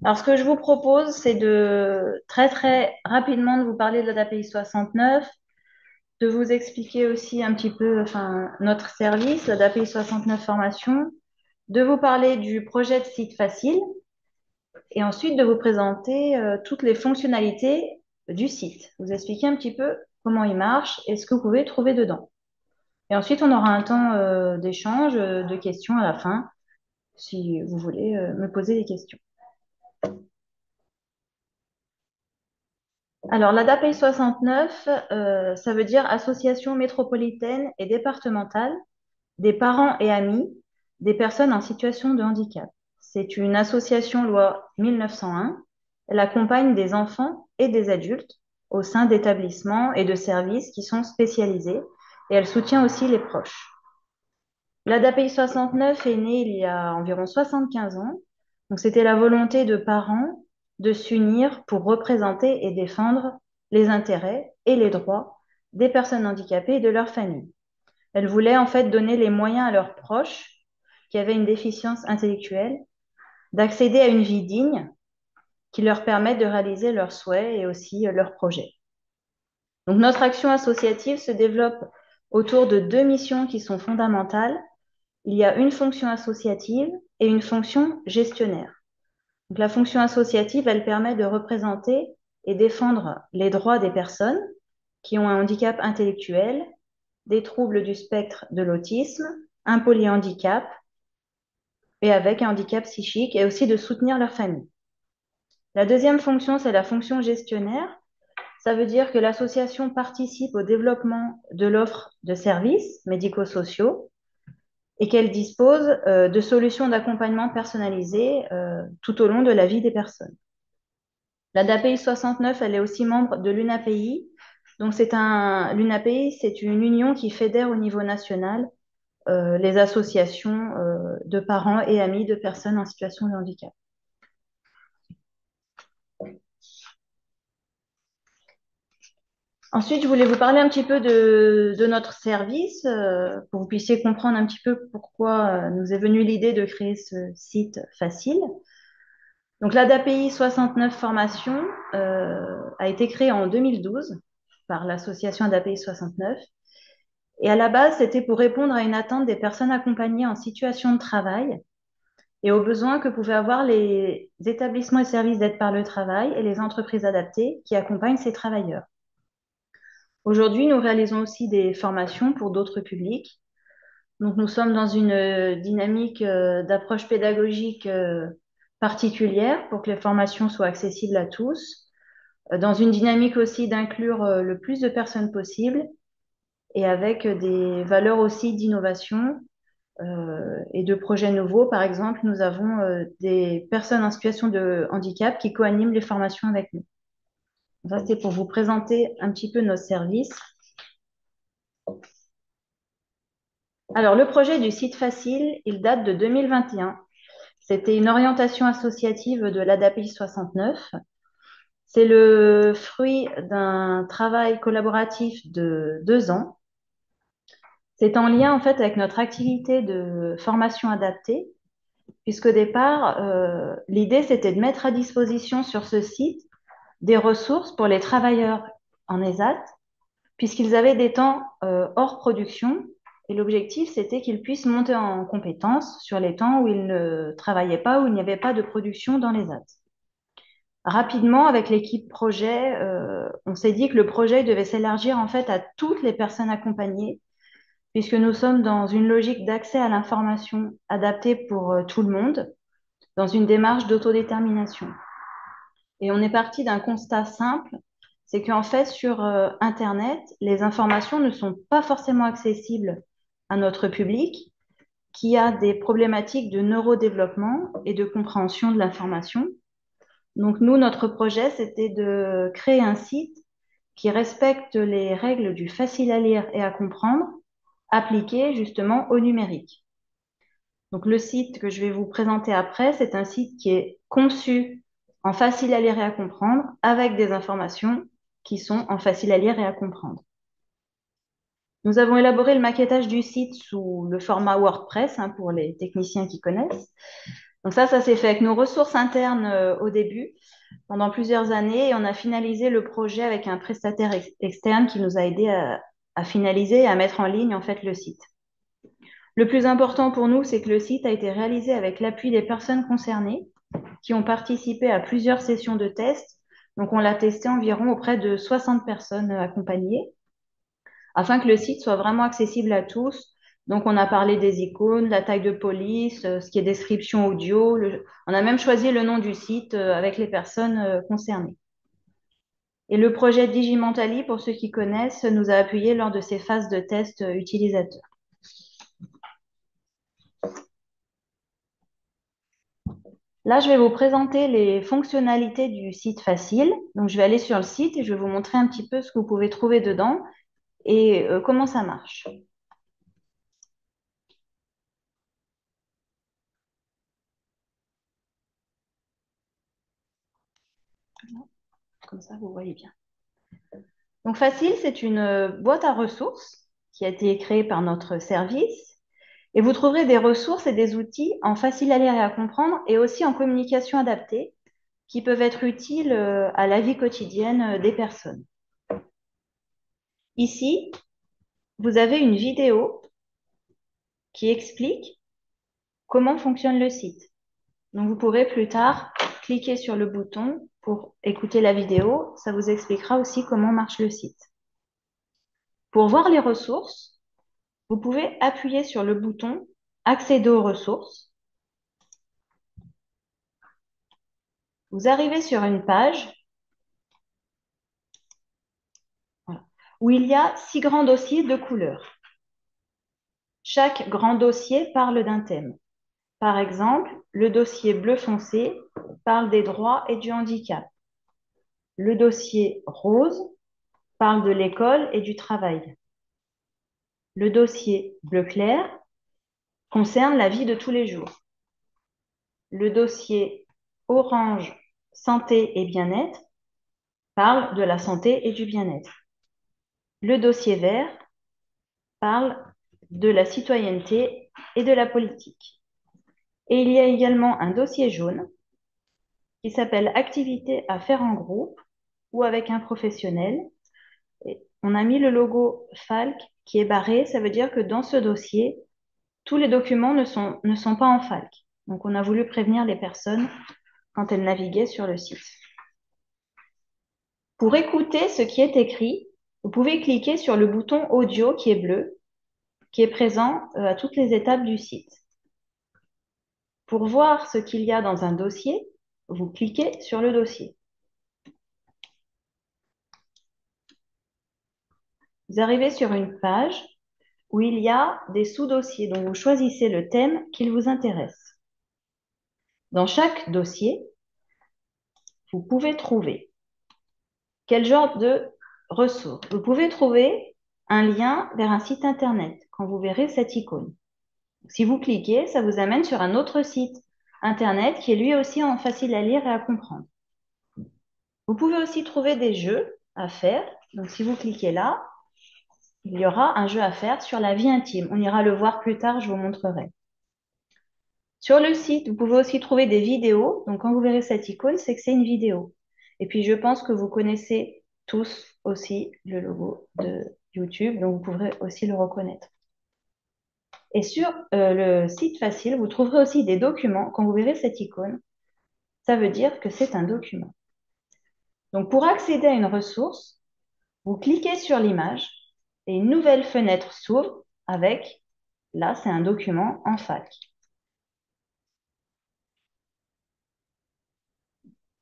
Alors, ce que je vous propose, c'est de très très rapidement de vous parler de l'ADAPI 69, de vous expliquer aussi un petit peu notre service, l'ADAPI 69 formation, de vous parler du projet de site facile et ensuite de vous présenter toutes les fonctionnalités du site, vous expliquer un petit peu comment il marche et ce que vous pouvez trouver dedans. Et ensuite, on aura un temps d'échange, de questions à la fin, si vous voulez me poser des questions. Alors, l'ADAPI 69, ça veut dire Association métropolitaine et départementale des parents et amis des personnes en situation de handicap. C'est une association loi 1901. Elle accompagne des enfants et des adultes au sein d'établissements et de services qui sont spécialisés et elle soutient aussi les proches. L'ADAPI 69 est née il y a environ 75 ans. Donc, c'était la volonté de parents de s'unir pour représenter et défendre les intérêts et les droits des personnes handicapées et de leurs familles. Elle voulait en fait donner les moyens à leurs proches qui avaient une déficience intellectuelle d'accéder à une vie digne qui leur permette de réaliser leurs souhaits et aussi leurs projets. Donc, notre action associative se développe autour de deux missions qui sont fondamentales. Il y a une fonction associative et une fonction gestionnaire. Donc, la fonction associative, elle permet de représenter et défendre les droits des personnes qui ont un handicap intellectuel, des troubles du spectre de l'autisme, un polyhandicap et avec un handicap psychique et aussi de soutenir leur famille. La deuxième fonction, c'est la fonction gestionnaire. Ça veut dire que l'association participe au développement de l'offre de services médico-sociaux et qu'elle dispose de solutions d'accompagnement personnalisées tout au long de la vie des personnes. La DAPI 69, elle est aussi membre de l'UNAPI. Donc, l'UNAPI, c'est une union qui fédère au niveau national les associations de parents et amis de personnes en situation de handicap. Ensuite, je voulais vous parler un petit peu de notre service pour que vous puissiez comprendre un petit peu pourquoi nous est venue l'idée de créer ce site facile. Donc, l'ADAPI 69 Formation a été créée en 2012 par l'association ADAPI 69. Et à la base, c'était pour répondre à une attente des personnes accompagnées en situation de travail et aux besoins que pouvaient avoir les établissements et services d'aide par le travail et les entreprises adaptées qui accompagnent ces travailleurs. Aujourd'hui, nous réalisons aussi des formations pour d'autres publics. Donc, nous sommes dans une dynamique d'approche pédagogique particulière pour que les formations soient accessibles à tous, dans une dynamique aussi d'inclure le plus de personnes possible et avec des valeurs aussi d'innovation et de projets nouveaux. Par exemple, nous avons des personnes en situation de handicap qui co-animent les formations avec nous. Ça, c'était pour vous présenter un petit peu nos services. Alors, le projet du site facile, il date de 2021. C'était une orientation associative de l'ADAPI 69. C'est le fruit d'un travail collaboratif de 2 ans. C'est en lien en fait avec notre activité de formation adaptée, puisqu'au départ, l'idée c'était de mettre à disposition sur ce site des ressources pour les travailleurs en ESAT, puisqu'ils avaient des temps hors production. Et l'objectif, c'était qu'ils puissent monter en compétences sur les temps où ils ne travaillaient pas, où il n'y avait pas de production dans les ESAT. Rapidement, avec l'équipe projet, on s'est dit que le projet devait s'élargir en fait à toutes les personnes accompagnées, puisque nous sommes dans une logique d'accès à l'information adaptée pour tout le monde, dans une démarche d'autodétermination. Et on est parti d'un constat simple, c'est qu'en fait, sur Internet, les informations ne sont pas forcément accessibles à notre public, qui a des problématiques de neurodéveloppement et de compréhension de l'information. Donc nous, notre projet, c'était de créer un site qui respecte les règles du facile à lire et à comprendre, appliquées justement au numérique. Donc le site que je vais vous présenter après, c'est un site qui est conçu en facile à lire et à comprendre, avec des informations qui sont en facile à lire et à comprendre. Nous avons élaboré le maquettage du site sous le format WordPress, pour les techniciens qui connaissent. Donc ça s'est fait avec nos ressources internes au début, pendant plusieurs années, et on a finalisé le projet avec un prestataire externe qui nous a aidé à finaliser et à mettre en ligne en fait le site. Le plus important pour nous, c'est que le site a été réalisé avec l'appui des personnes concernées qui ont participé à plusieurs sessions de test. Donc, on l'a testé environ auprès de 60 personnes accompagnées afin que le site soit vraiment accessible à tous. Donc, on a parlé des icônes, la taille de police, ce qui est description audio. On a même choisi le nom du site avec les personnes concernées. Et le projet Digimantali, pour ceux qui connaissent, nous a appuyés lors de ces phases de test utilisateurs. Là, je vais vous présenter les fonctionnalités du site facile. Donc, je vais aller sur le site et je vais vous montrer un petit peu ce que vous pouvez trouver dedans et comment ça marche. Comme ça, vous voyez bien. Donc, Facile, c'est une boîte à ressources qui a été créée par notre service. Et vous trouverez des ressources et des outils en facile à lire et à comprendre et aussi en communication adaptée qui peuvent être utiles à la vie quotidienne des personnes. Ici, vous avez une vidéo qui explique comment fonctionne le site. Donc, vous pourrez plus tard cliquer sur le bouton pour écouter la vidéo. Ça vous expliquera aussi comment marche le site. Pour voir les ressources, vous pouvez appuyer sur le bouton Accéder aux ressources. Vous arrivez sur une page où il y a 6 grands dossiers de couleurs. Chaque grand dossier parle d'un thème. Par exemple, le dossier bleu foncé parle des droits et du handicap. Le dossier rose parle de l'école et du travail. Le dossier bleu clair concerne la vie de tous les jours. Le dossier orange santé et bien-être parle de la santé et du bien-être. Le dossier vert parle de la citoyenneté et de la politique. Et il y a également un dossier jaune qui s'appelle Activité à faire en groupe ou avec un professionnel. Et on a mis le logo Falk qui est barré. Ça veut dire que dans ce dossier, tous les documents ne sont pas en Falk. Donc, on a voulu prévenir les personnes quand elles naviguaient sur le site. Pour écouter ce qui est écrit, vous pouvez cliquer sur le bouton audio qui est bleu, qui est présent à toutes les étapes du site. Pour voir ce qu'il y a dans un dossier, vous cliquez sur le dossier. Vous arrivez sur une page où il y a des sous-dossiers dont vous choisissez le thème qui vous intéresse. Dans chaque dossier, vous pouvez trouver quel genre de ressources. Vous pouvez trouver un lien vers un site internet quand vous verrez cette icône. Si vous cliquez, ça vous amène sur un autre site internet qui est lui aussi en facile à lire et à comprendre. Vous pouvez aussi trouver des jeux à faire. Donc, si vous cliquez là, il y aura un jeu à faire sur la vie intime. On ira le voir plus tard, je vous montrerai. Sur le site, vous pouvez aussi trouver des vidéos. Donc, quand vous verrez cette icône, c'est que c'est une vidéo. Et puis, je pense que vous connaissez tous aussi le logo de YouTube, donc vous pourrez aussi le reconnaître. Et sur le site facile, vous trouverez aussi des documents. Quand vous verrez cette icône, ça veut dire que c'est un document. Donc, pour accéder à une ressource, vous cliquez sur l'image et une nouvelle fenêtre s'ouvre avec, là, c'est un document en FAQ.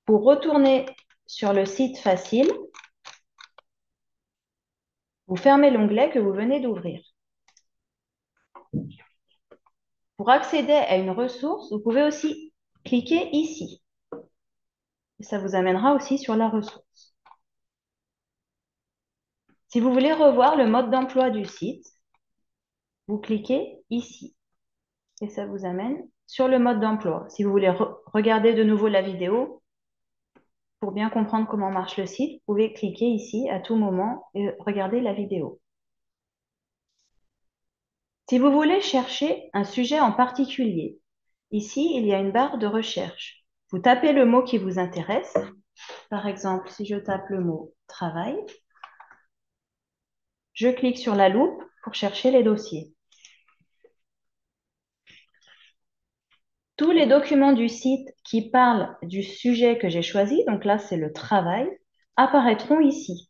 Pour retourner sur le site facile, vous fermez l'onglet que vous venez d'ouvrir. Pour accéder à une ressource, vous pouvez aussi cliquer ici. Et ça vous amènera aussi sur la ressource. Si vous voulez revoir le mode d'emploi du site, vous cliquez ici. Et ça vous amène sur le mode d'emploi. Si vous voulez regarder de nouveau la vidéo, pour bien comprendre comment marche le site, vous pouvez cliquer ici à tout moment et regarder la vidéo. Si vous voulez chercher un sujet en particulier, ici, il y a une barre de recherche. Vous tapez le mot qui vous intéresse. Par exemple, si je tape le mot travail, je clique sur la loupe pour chercher les dossiers. Tous les documents du site qui parlent du sujet que j'ai choisi, donc là c'est le travail, apparaîtront ici.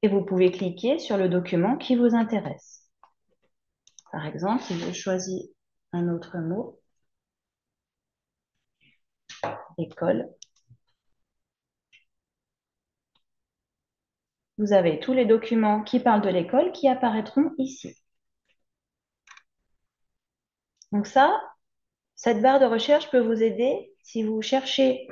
Et vous pouvez cliquer sur le document qui vous intéresse. Par exemple, si je choisis un autre mot, école, vous avez tous les documents qui parlent de l'école qui apparaîtront ici. Donc ça, cette barre de recherche peut vous aider si vous cherchez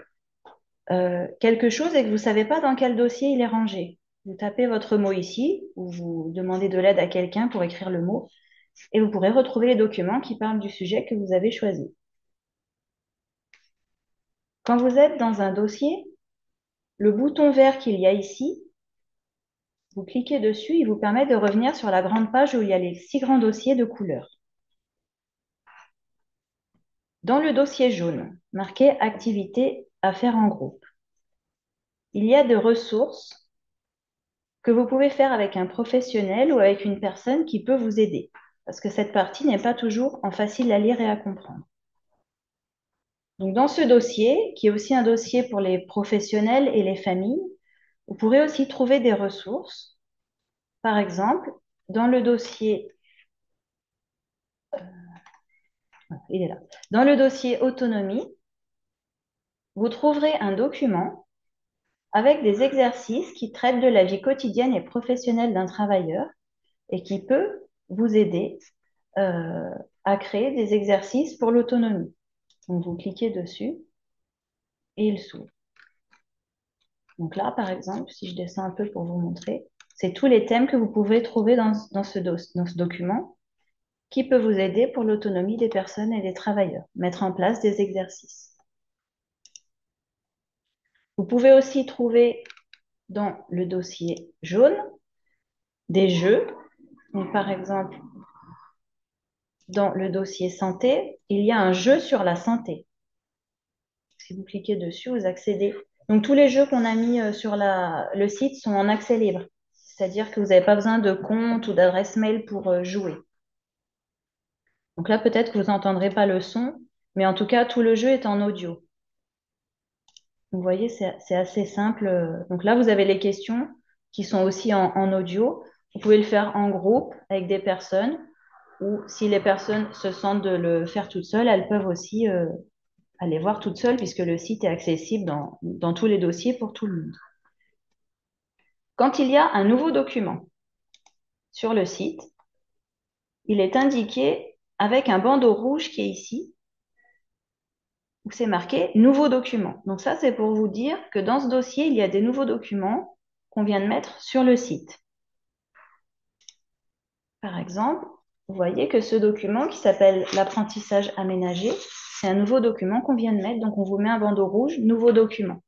quelque chose et que vous ne savez pas dans quel dossier il est rangé. Vous tapez votre mot ici ou vous demandez de l'aide à quelqu'un pour écrire le mot et vous pourrez retrouver les documents qui parlent du sujet que vous avez choisi. Quand vous êtes dans un dossier, le bouton vert qu'il y a ici, vous cliquez dessus, il vous permet de revenir sur la grande page où il y a les 6 grands dossiers de couleur. Dans le dossier jaune, marqué Activité à faire en groupe, il y a des ressources que vous pouvez faire avec un professionnel ou avec une personne qui peut vous aider, parce que cette partie n'est pas toujours facile à lire et à comprendre. Donc, dans ce dossier, qui est aussi un dossier pour les professionnels et les familles, vous pourrez aussi trouver des ressources. Par exemple, dans le dossier, il est là. Dans le dossier autonomie, vous trouverez un document avec des exercices qui traitent de la vie quotidienne et professionnelle d'un travailleur et qui peut vous aider euh, à créer des exercices pour l'autonomie. Donc, vous cliquez dessus et il s'ouvre. Donc là, par exemple, si je descends un peu pour vous montrer, c'est tous les thèmes que vous pouvez trouver dans ce document qui peut vous aider pour l'autonomie des personnes et des travailleurs, mettre en place des exercices. Vous pouvez aussi trouver dans le dossier jaune des jeux. Donc, par exemple, dans le dossier santé, il y a un jeu sur la santé. Si vous cliquez dessus, vous accédez. Donc, tous les jeux qu'on a mis sur le site sont en accès libre. C'est-à-dire que vous n'avez pas besoin de compte ou d'adresse mail pour jouer. Donc là, peut-être que vous n'entendrez pas le son, mais en tout cas, tout le jeu est en audio. Vous voyez, c'est assez simple. Donc là, vous avez les questions qui sont aussi en audio. Vous pouvez le faire en groupe avec des personnes ou si les personnes se sentent de le faire toutes seules, elles peuvent aussi aller voir toutes seules puisque le site est accessible dans tous les dossiers pour tout le monde. Quand il y a un nouveau document sur le site, il est indiqué avec un bandeau rouge qui est ici où c'est marqué nouveau document. Donc ça, c'est pour vous dire que dans ce dossier, il y a des nouveaux documents qu'on vient de mettre sur le site. Par exemple, vous voyez que ce document qui s'appelle l'apprentissage aménagé, c'est un nouveau document qu'on vient de mettre. Donc, on vous met un bandeau rouge, nouveau document.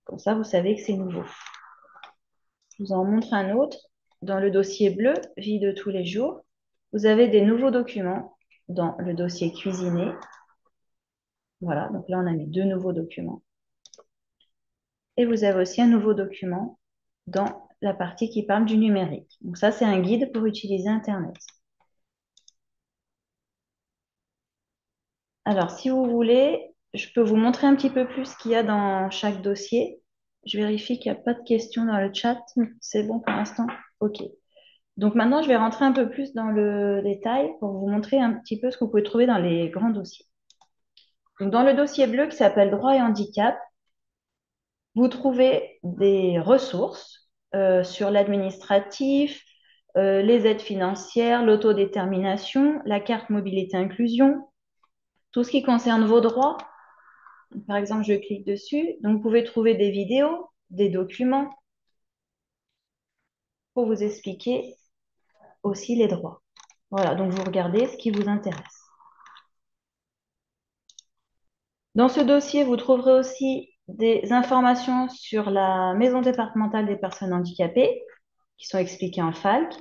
Comme ça, vous savez que c'est nouveau. Je vous en montre un autre. Dans le dossier bleu, vie de tous les jours, vous avez des nouveaux documents dans le dossier cuisiner. Voilà, donc là, on a mis 2 nouveaux documents. Et vous avez aussi un nouveau document dans la partie qui parle du numérique. Donc ça, c'est un guide pour utiliser Internet. Alors, si vous voulez, je peux vous montrer un petit peu plus ce qu'il y a dans chaque dossier. Je vérifie qu'il n'y a pas de questions dans le chat. C'est bon pour l'instant? OK. Donc maintenant, je vais rentrer un peu plus dans le détail pour vous montrer un petit peu ce que vous pouvez trouver dans les grands dossiers. Donc, dans le dossier bleu qui s'appelle Droit et handicap, vous trouvez des ressources sur l'administratif, les aides financières, l'autodétermination, la carte mobilité inclusion, tout ce qui concerne vos droits. Par exemple, je clique dessus. Donc, vous pouvez trouver des vidéos, des documents pour vous expliquer aussi les droits. Voilà, donc vous regardez ce qui vous intéresse. Dans ce dossier, vous trouverez aussi des informations sur la maison départementale des personnes handicapées qui sont expliquées en FALC.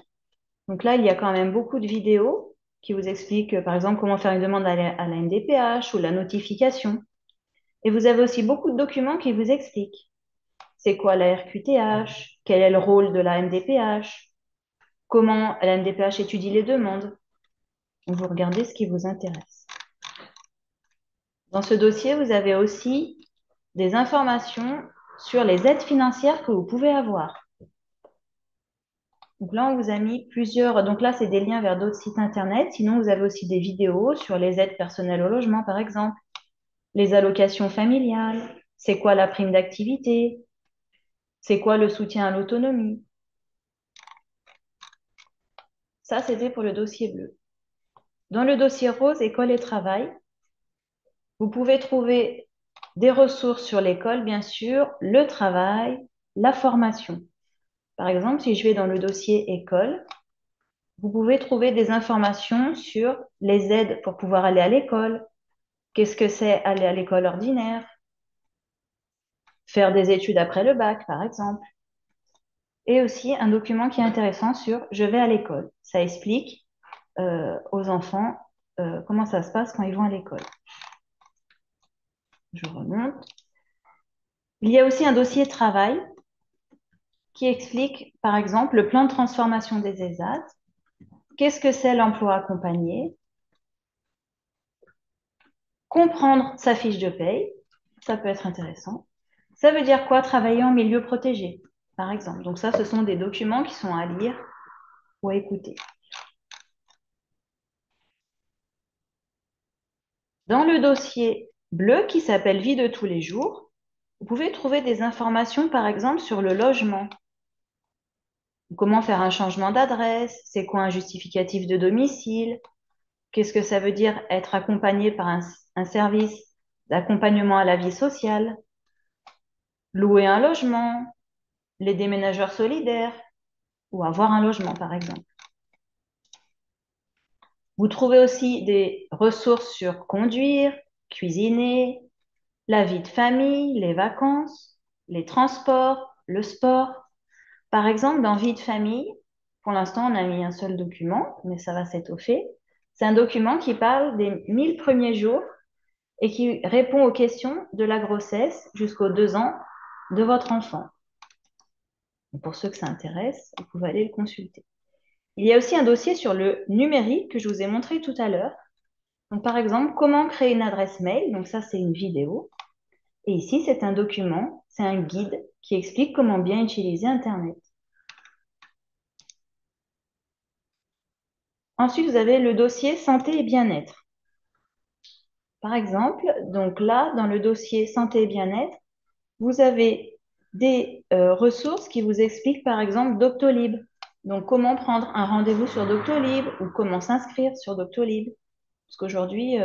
Donc là, il y a quand même beaucoup de vidéos qui vous explique, par exemple, comment faire une demande à la MDPH ou la notification. Et vous avez aussi beaucoup de documents qui vous expliquent c'est quoi la RQTH, quel est le rôle de la MDPH, comment la MDPH étudie les demandes. Vous regardez ce qui vous intéresse. Dans ce dossier, vous avez aussi des informations sur les aides financières que vous pouvez avoir. Donc là, on vous a mis plusieurs. Donc là, c'est des liens vers d'autres sites internet. Sinon, vous avez aussi des vidéos sur les aides personnelles au logement, par exemple, les allocations familiales, c'est quoi la prime d'activité, c'est quoi le soutien à l'autonomie. Ça, c'était pour le dossier bleu. Dans le dossier rose, école et travail, vous pouvez trouver des ressources sur l'école, bien sûr, le travail, la formation. Par exemple, si je vais dans le dossier école, vous pouvez trouver des informations sur les aides pour pouvoir aller à l'école. Qu'est-ce que c'est aller à l'école ordinaire? Faire des études après le bac, par exemple. Et aussi un document qui est intéressant sur je vais à l'école. Ça explique aux enfants comment ça se passe quand ils vont à l'école. Je remonte. Il y a aussi un dossier travail qui explique, par exemple, le plan de transformation des ESAT. Qu'est-ce que c'est l'emploi accompagné? Comprendre sa fiche de paye, ça peut être intéressant. Ça veut dire quoi travailler en milieu protégé, par exemple. Donc ça, ce sont des documents qui sont à lire ou à écouter. Dans le dossier bleu qui s'appelle Vie de tous les jours, vous pouvez trouver des informations, par exemple, sur le logement. Comment faire un changement d'adresse? C'est quoi un justificatif de domicile? Qu'est-ce que ça veut dire être accompagné par un service d'accompagnement à la vie sociale? Louer un logement, les déménageurs solidaires ou avoir un logement, par exemple. Vous trouvez aussi des ressources sur conduire, cuisiner, la vie de famille, les vacances, les transports, le sport. Par exemple, dans vie de famille, pour l'instant, on a mis un seul document, mais ça va s'étoffer. C'est un document qui parle des 1000 premiers jours et qui répond aux questions de la grossesse jusqu'aux 2 ans de votre enfant. Et pour ceux que ça intéresse, vous pouvez aller le consulter. Il y a aussi un dossier sur le numérique que je vous ai montré tout à l'heure. Donc, par exemple, comment créer une adresse mail. Donc, ça, c'est une vidéo. Et ici, c'est un document, c'est un guide qui explique comment bien utiliser Internet. Ensuite, vous avez le dossier santé et bien-être. Par exemple, donc là, dans le dossier santé et bien-être, vous avez des ressources qui vous expliquent, par exemple, Doctolib. Donc, comment prendre un rendez-vous sur Doctolib ou comment s'inscrire sur Doctolib. Parce qu'aujourd'hui,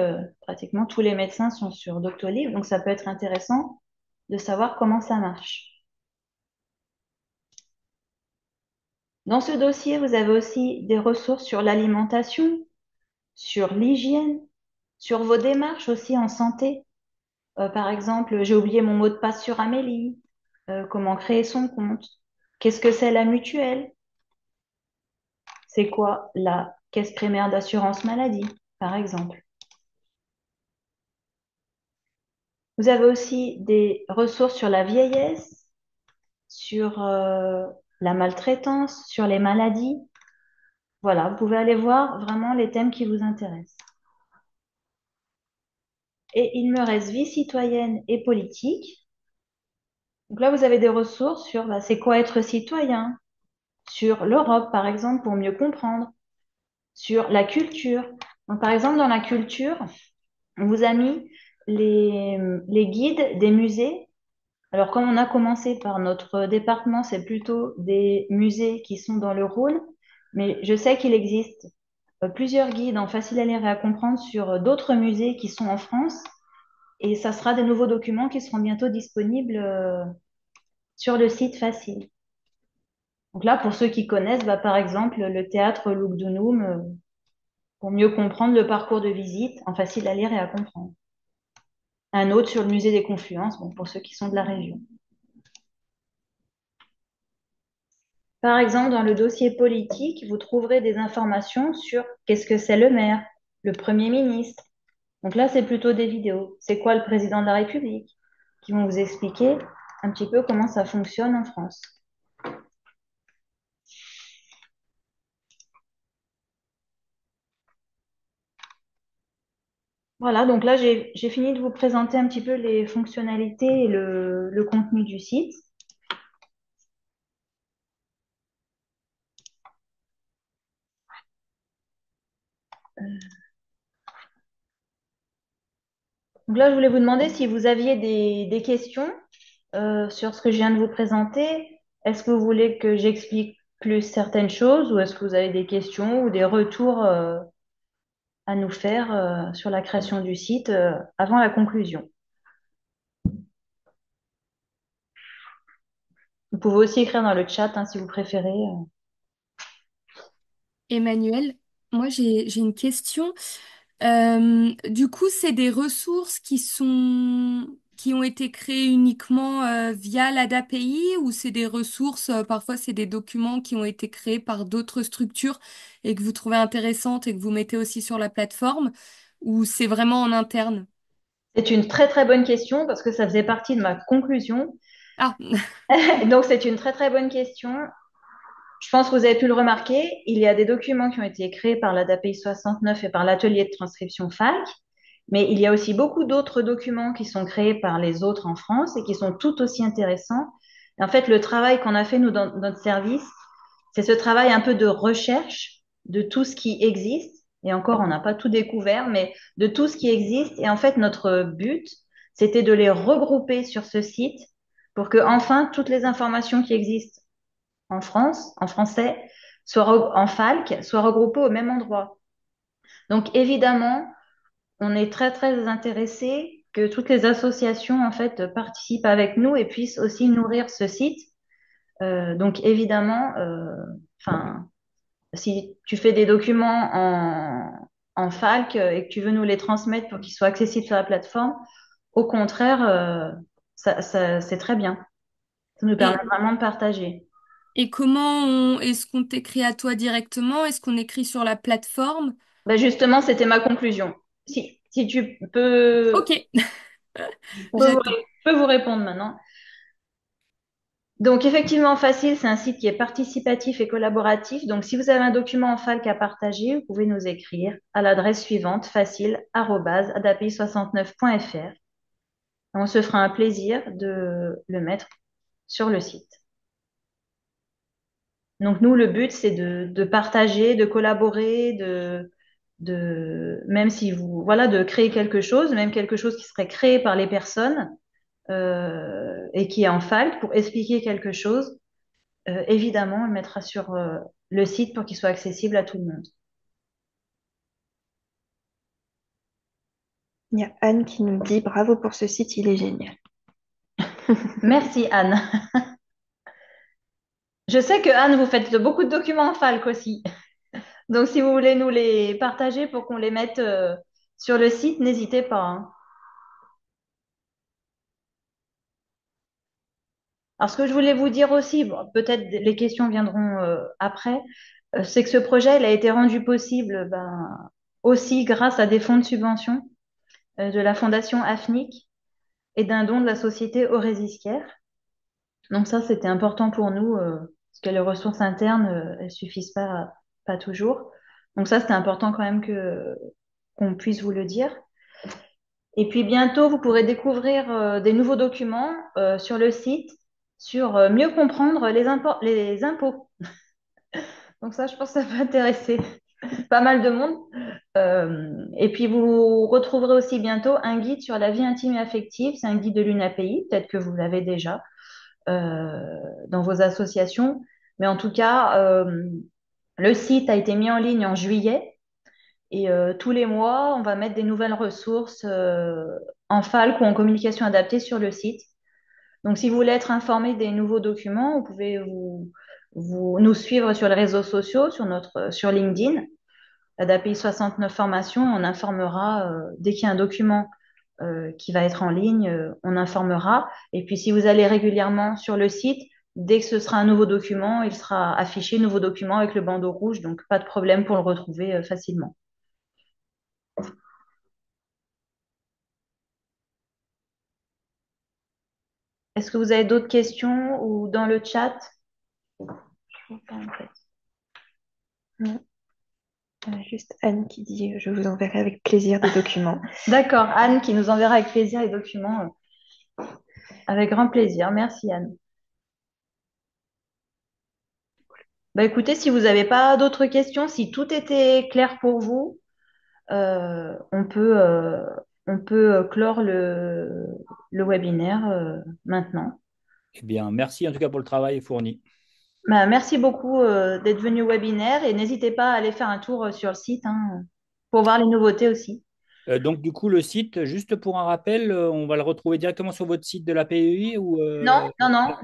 pratiquement tous les médecins sont sur Doctolib, donc ça peut être intéressant de savoir comment ça marche. Dans ce dossier, vous avez aussi des ressources sur l'alimentation, sur l'hygiène, sur vos démarches aussi en santé. Par exemple, j'ai oublié mon mot de passe sur Amélie. Comment créer son compte? Qu'est-ce que c'est la mutuelle? C'est quoi la caisse primaire d'assurance maladie, par exemple? Vous avez aussi des ressources sur la vieillesse, sur la maltraitance, sur les maladies. Voilà, vous pouvez aller voir vraiment les thèmes qui vous intéressent. Et il me reste vie citoyenne et politique. Donc là, vous avez des ressources sur c'est quoi être citoyen, sur l'Europe, par exemple, pour mieux comprendre, sur la culture. Donc, par exemple, dans la culture, on vous a mis les guides des musées. Alors, comme on a commencé par notre département, c'est plutôt des musées qui sont dans le Rhône, mais je sais qu'il existe plusieurs guides en facile à lire et à comprendre sur d'autres musées qui sont en France. Et ça sera des nouveaux documents qui seront bientôt disponibles sur le site Facile. Donc là, pour ceux qui connaissent, par exemple, le théâtre Lugdunum, pour mieux comprendre le parcours de visite en facile à lire et à comprendre. Un autre sur le musée des Confluences, bon, pour ceux qui sont de la région. Par exemple, dans le dossier politique, vous trouverez des informations sur qu'est-ce que c'est le maire, le Premier ministre. Donc là, c'est plutôt des vidéos. C'est quoi le président de la République? Qui vont vous expliquer un petit peu comment ça fonctionne en France. Voilà, donc là, j'ai fini de vous présenter un petit peu les fonctionnalités et le contenu du site. Donc là, je voulais vous demander si vous aviez des questions sur ce que je viens de vous présenter. Est-ce que vous voulez que j'explique plus certaines choses ou est-ce que vous avez des questions ou des retours à nous faire sur la création du site avant la conclusion? Vous pouvez aussi écrire dans le chat hein, si vous préférez. Emmanuel, moi j'ai une question. Du coup, c'est des ressources qui ont été créées uniquement via l'ADAPI ou c'est des ressources, parfois c'est des documents qui ont été créés par d'autres structures et que vous trouvez intéressantes et que vous mettez aussi sur la plateforme ou c'est vraiment en interne? C'est une très très bonne question parce que ça faisait partie de ma conclusion. Ah, Donc c'est une très très bonne question. Je pense que vous avez pu le remarquer, il y a des documents qui ont été créés par l'ADAPI 69 et par l'atelier de transcription FALC, mais il y a aussi beaucoup d'autres documents qui sont créés par les autres en France et qui sont tout aussi intéressants. Et en fait, le travail qu'on a fait, nous, dans notre service, c'est ce travail un peu de recherche de tout ce qui existe. Et encore, on n'a pas tout découvert, mais de tout ce qui existe. Et en fait, notre but, c'était de les regrouper sur ce site pour que, enfin, toutes les informations qui existent en France, en français, en FALC, soient regroupées au même endroit. Donc, évidemment, on est très, très intéressé que toutes les associations, en fait, participent avec nous et puissent aussi nourrir ce site. Donc, évidemment, enfin, si tu fais des documents en FALC et que tu veux nous les transmettre pour qu'ils soient accessibles sur la plateforme, au contraire, c'est très bien. Ça nous permet et, vraiment de partager. et est-ce qu'on t'écrit à toi directement? Est-ce qu'on écrit sur la plateforme? Ben justement, c'était ma conclusion. Si tu Ok, j'attends. je peux vous répondre maintenant. Donc, effectivement, Facile, c'est un site qui est participatif et collaboratif. Donc, si vous avez un document en FALC à partager, vous pouvez nous écrire à l'adresse suivante, facile@adapi69.fr. On se fera un plaisir de le mettre sur le site. Donc, nous, le but, c'est de partager, de collaborer, même si vous, voilà, de créer quelque chose, même quelque chose qui serait créé par les personnes et qui est en FALC pour expliquer quelque chose. Évidemment, on le mettra sur le site pour qu'il soit accessible à tout le monde. Il y a Anne qui nous dit bravo pour ce site, il est génial. Merci Anne. Je sais que Anne, vous faites beaucoup de documents en FALC aussi. Donc si vous voulez nous les partager pour qu'on les mette sur le site, n'hésitez pas. Hein. Alors ce que je voulais vous dire aussi, bon, peut-être les questions viendront après, c'est que ce projet il a été rendu possible aussi grâce à des fonds de subvention de la Fondation AFNIC et d'un don de la société Orésisquière. Donc ça, c'était important pour nous, parce que les ressources internes, elles suffisent pas toujours. Donc ça, c'était important quand même qu'on puisse vous le dire. Et puis bientôt, vous pourrez découvrir des nouveaux documents sur le site sur mieux comprendre les impôts. Donc ça, je pense que ça va intéresser pas mal de monde. Et puis vous retrouverez aussi bientôt un guide sur la vie intime et affective. C'est un guide de l'UNAPI, peut-être que vous l'avez déjà. Dans vos associations. Mais en tout cas, le site a été mis en ligne en juillet et tous les mois, on va mettre des nouvelles ressources en FALC ou en communication adaptée sur le site. Donc, si vous voulez être informé des nouveaux documents, vous pouvez nous suivre sur les réseaux sociaux, sur LinkedIn. L'ADAPI 69 Formation, on informera dès qu'il y a un document qui va être en ligne, on informera. Et puis, si vous allez régulièrement sur le site, Dès que ce sera un nouveau document, il sera affiché, nouveau document avec le bandeau rouge, donc pas de problème pour le retrouver facilement. Est-ce que vous avez d'autres questions ou dans le chat? Je vois pas, en fait. Non. Juste Anne qui dit je vous enverrai avec plaisir des documents. D'accord, Anne qui nous enverra avec plaisir les documents. Avec grand plaisir. Merci Anne. Bah, écoutez, si vous n'avez pas d'autres questions, si tout était clair pour vous, euh, on peut, euh, on peut clore le webinaire maintenant. Eh bien, merci en tout cas pour le travail fourni. Bah, merci beaucoup d'être venu au webinaire et n'hésitez pas à aller faire un tour sur le site hein, pour voir les nouveautés aussi. Donc, du coup, le site, juste pour un rappel, on va le retrouver directement sur votre site de la PEI ou Non, non, non,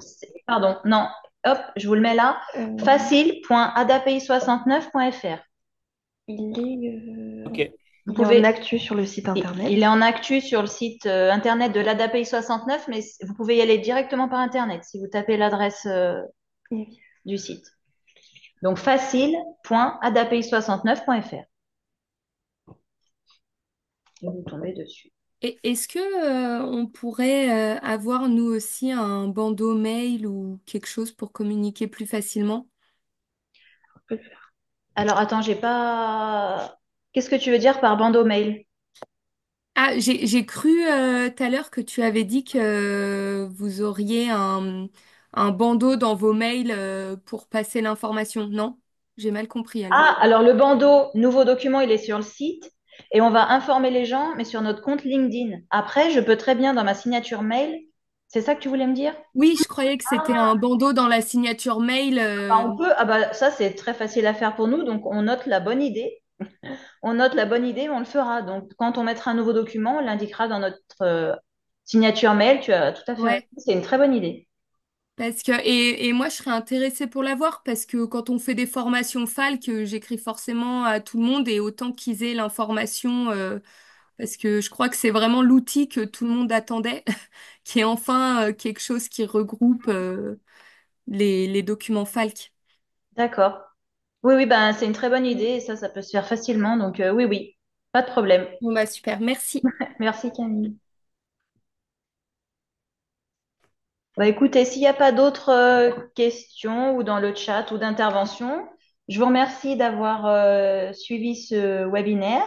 pardon, non. Hop, je vous le mets là. Euh, Facile.adapi69.fr. il Ok, Vous il est en pouvez, actu sur le site internet. il est en actu sur le site internet de l'ADAPI 69, mais vous pouvez y aller directement par internet si vous tapez l'adresse Et du site. Donc facile.adapi69.fr. Et vous tombez dessus. Et est-ce que on pourrait avoir nous aussi un bandeau mail ou quelque chose pour communiquer plus facilement? on peut le faire. Alors attends, j'ai pas. Qu'est-ce que tu veux dire par bandeau mail? Ah, j'ai cru tout à l'heure que tu avais dit que vous auriez un bandeau dans vos mails pour passer l'information. Non? J'ai mal compris alors. Ah, alors le bandeau nouveau document, il est sur le site et on va informer les gens, mais sur notre compte LinkedIn. Après, je peux très bien dans ma signature mail. C'est ça que tu voulais me dire? Oui, je croyais que c'était un bandeau dans la signature mail. Bah, on peut. Ah bah ça c'est très facile à faire pour nous, donc on note la bonne idée. On note la bonne idée, on le fera. Donc quand on mettra un nouveau document, on l'indiquera dans notre signature mail. Tu as tout à fait raison. Ouais. C'est une très bonne idée. Parce que, et moi, je serais intéressée pour l'avoir parce que quand on fait des formations FALC, j'écris forcément à tout le monde et autant qu'ils aient l'information, parce que je crois que c'est vraiment l'outil que tout le monde attendait, qui est enfin quelque chose qui regroupe les documents FALC. D'accord. Oui, oui, ben c'est une très bonne idée et ça peut se faire facilement. Donc oui, oui, pas de problème. Bon, bah super, merci. Merci Camille. Bah, écoutez, s'il n'y a pas d'autres questions ou dans le chat ou d'intervention, je vous remercie d'avoir suivi ce webinaire.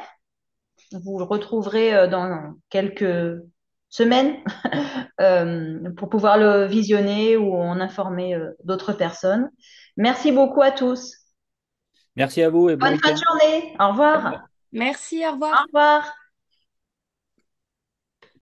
Vous le retrouverez dans quelques semaines pour pouvoir le visionner ou en informer d'autres personnes. Merci beaucoup à tous. merci à vous et bon Bonne fin de week-end. journée. Au revoir. Merci, au Au revoir. revoir.